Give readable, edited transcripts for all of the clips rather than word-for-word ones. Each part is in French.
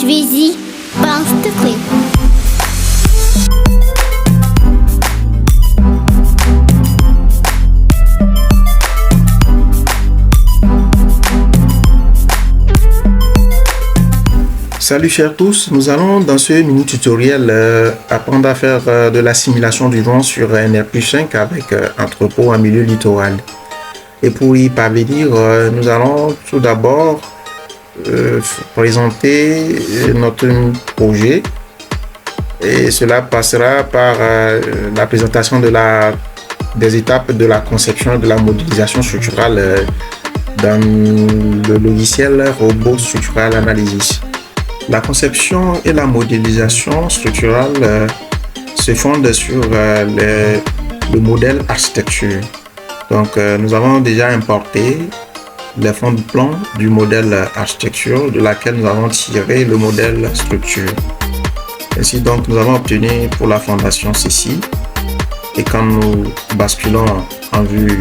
Drizzy bounce the clip. Salut chers tous, nous allons dans ce mini tutoriel apprendre à faire de la simulation du vent sur NR+5 avec entrepôt en milieu littoral. Et pour y parvenir, nous allons tout d'abord présenter notre projet et cela passera par la présentation des étapes de la conception et de la modélisation structurale dans le logiciel Robot Structural Analysis. La conception et la modélisation structurale se fondent sur le modèle architecture. Donc, nous avons déjà importé les fonds de plan du modèle architecture de laquelle nous avons tiré le modèle structure. Ainsi donc, nous avons obtenu pour la fondation ceci. Et quand nous basculons en vue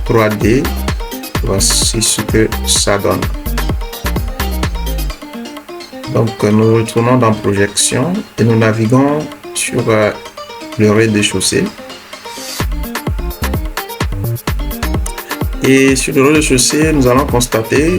3D, voici ce que ça donne. Donc nous retournons dans projection et nous naviguons sur le rez-de-chaussée. Et sur le rez-de-chaussée, nous allons constater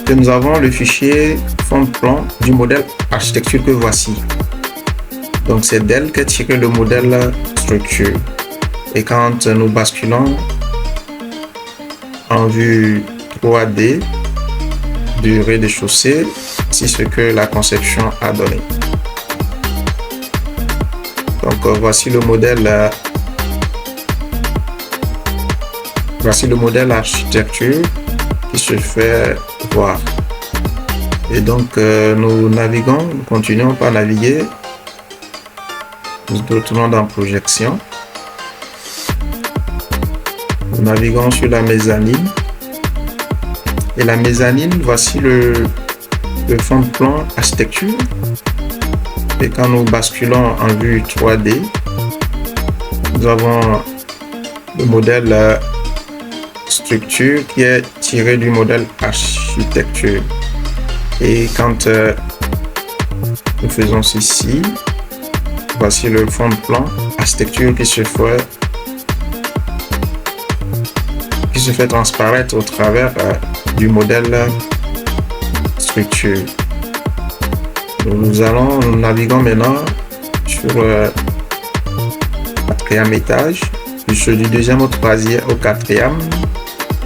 que nous avons le fichier fond de plan du modèle architecture que voici. Donc c'est d'elle qu'est tiré le modèle structure. Et quand nous basculons en vue 3D du rez-de-chaussée, c'est ce que la conception a donné. Donc voici le modèle architecture qui se fait voir. Et donc nous naviguons, nous continuons par naviguer. Nous retournons dans projection. Nous naviguons sur la mezzanine. Et la mezzanine, voici le fond de plan architecture. Et quand nous basculons en vue 3D, nous avons le modèle structure qui est tiré du modèle architecture. Et quand nous faisons ceci, voici le fond de plan architecture qui se fait transparaître au travers du modèle structure. Nous naviguons maintenant sur le quatrième étage. Du deuxième au troisième au quatrième,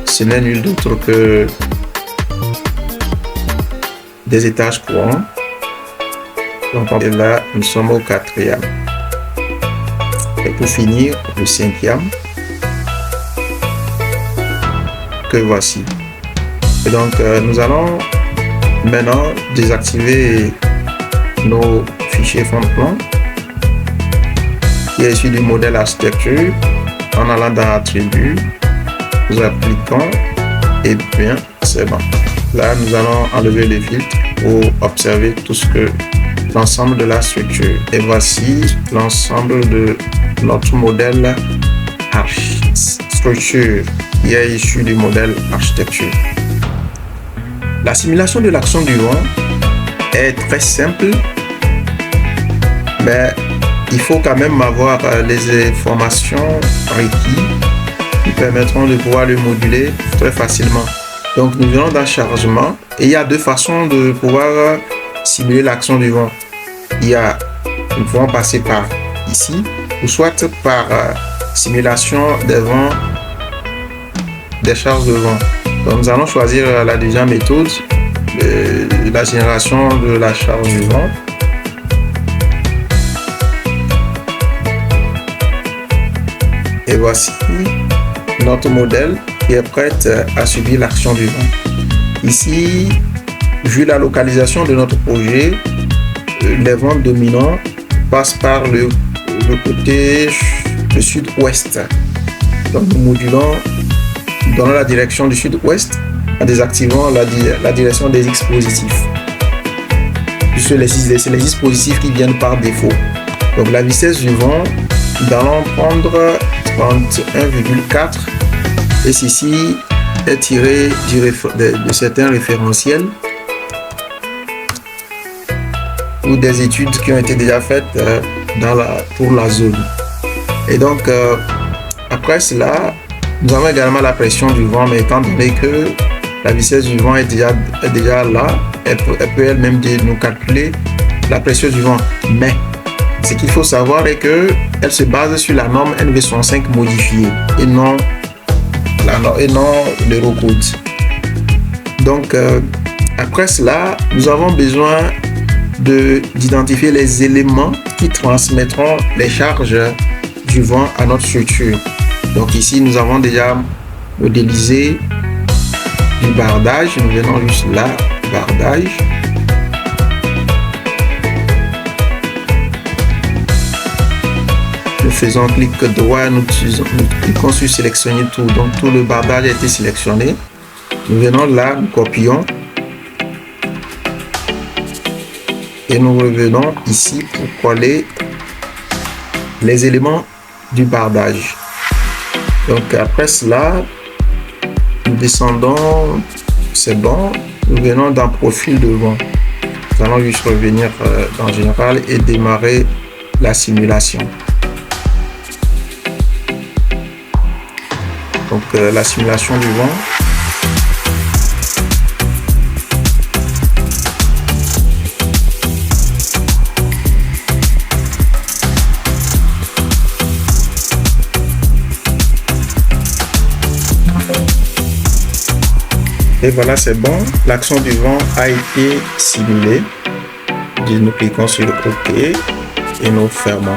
ce n'est nul d'autre que des étages courants. Donc et là, nous sommes au quatrième. Et pour finir, le cinquième, que voici. Et donc, nous allons maintenant désactiver nos fichiers fond de plan qui est issu du modèle architecture en allant dans attributs, nous appliquons et bien c'est bon. Là, nous allons enlever les filtres pour observer l'ensemble de la structure. Et voici l'ensemble de notre modèle structure qui est issu du modèle architecture. La simulation de l'action du vent est très simple, mais il faut quand même avoir les informations requises qui permettront de pouvoir le moduler très facilement. Donc nous venons dans chargement et il y a deux façons de pouvoir simuler l'action du vent. Nous pouvons passer par ici ou soit par simulation des vents, des charges de vent. Donc nous allons choisir la deuxième méthode, la génération de la charge du vent. Et voici notre modèle qui est prêt à subir l'action du vent. Ici, vu la localisation de notre projet, les vents dominants passent par le côté sud-ouest. Donc nous modulons dans la direction du sud-ouest en désactivant la direction des X positifs. Puisque c'est les X positifs qui viennent par défaut. Donc la vitesse du vent, nous allons prendre 31,4 et ceci est tiré de certains référentiels ou des études qui ont été déjà faites pour la zone. Et donc, après cela, nous avons également la pression du vent, mais étant donné que la vitesse du vent est déjà là, elle peut elle-même nous calculer la pression du vent. Mais ce qu'il faut savoir est qu'elle se base sur la norme NV65 modifiée et non l'Eurocode. Donc, après cela, nous avons besoin d'identifier les éléments qui transmettront les charges du vent à notre structure. Donc ici, nous avons déjà modélisé du bardage. Nous venons juste là, bardage. Nous faisons clic droit, nous cliquons sur sélectionner tout. Donc tout le bardage a été sélectionné. Nous venons là, nous copions. Et nous revenons ici pour coller les éléments du bardage. Donc après cela, nous descendons, c'est bon. Nous venons dans profil de vent. Nous allons juste revenir dans général et démarrer la simulation. Donc la simulation du vent. Et voilà, c'est bon. L'action du vent a été simulée. Nous cliquons sur OK et nous fermons.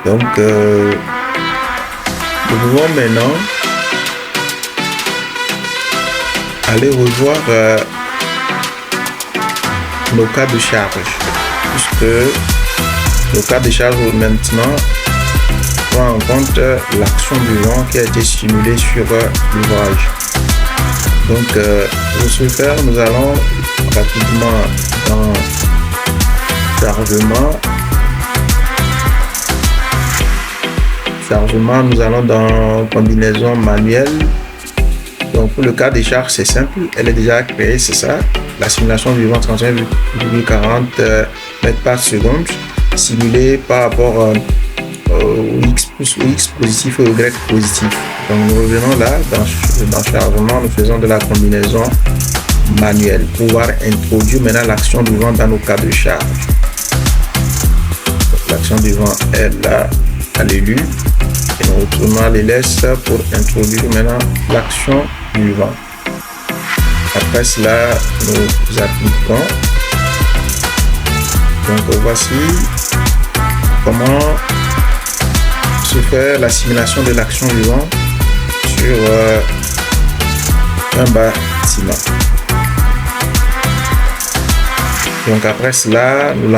Donc, nous pouvons maintenant aller revoir nos cas de charge. Puisque nos cas de charge maintenant prend en compte l'action du vent qui a été simulée sur l'ouvrage. Donc, pour ce faire, nous allons rapidement dans chargement, nous allons dans combinaison manuelle. Donc, pour le cas des charges, c'est simple, elle est déjà créée, c'est ça. La simulation du vent 31,40 mètres par seconde, simulée par rapport au X plus au X positif et au Y positif. Donc nous revenons là dans chargement, nous faisons de la combinaison manuelle pour pouvoir introduire maintenant l'action du vent dans nos cas de charge. L'action du vent est là à l'élu et nous retournons à l'LS pour introduire maintenant l'action du vent. Après cela, nous appliquons. Donc voici comment se fait la simulation de l'action du vent sur un bâtiment. Donc après cela, nous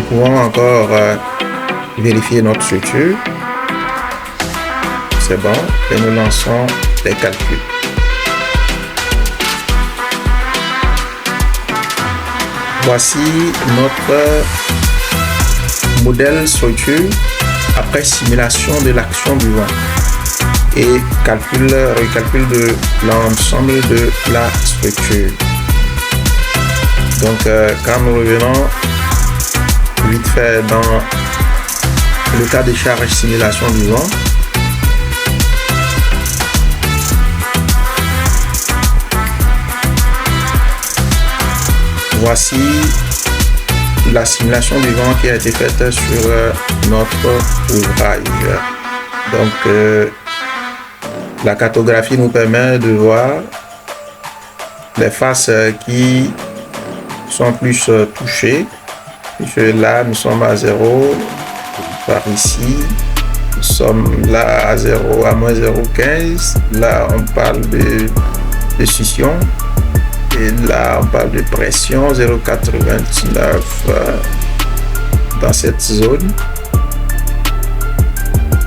pouvons encore vérifier notre structure. C'est bon, et nous lançons les calculs. Voici notre modèle structure après simulation de l'action du vent et recalcul de l'ensemble de la structure. Donc quand nous revenons vite fait dans le cas de charge simulation du vent, voici la simulation du vent qui a été faite sur notre ouvrage. Donc la cartographie nous permet de voir les faces qui sont plus touchées. Puisque là nous sommes à 0 par ici, nous sommes là à 0 à moins 0,15. Là on parle de scission. Et là, on parle de pression 0,89 dans cette zone.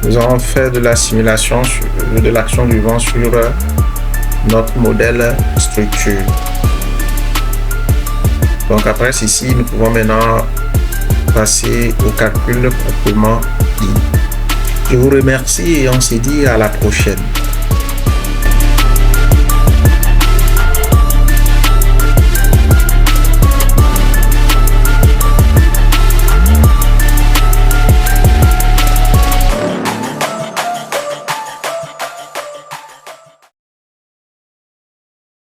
Nous avons fait de la simulation de l'action du vent sur notre modèle structure. Donc après ceci, nous pouvons maintenant passer au calcul proprement dit. Je vous remercie et on se dit à la prochaine.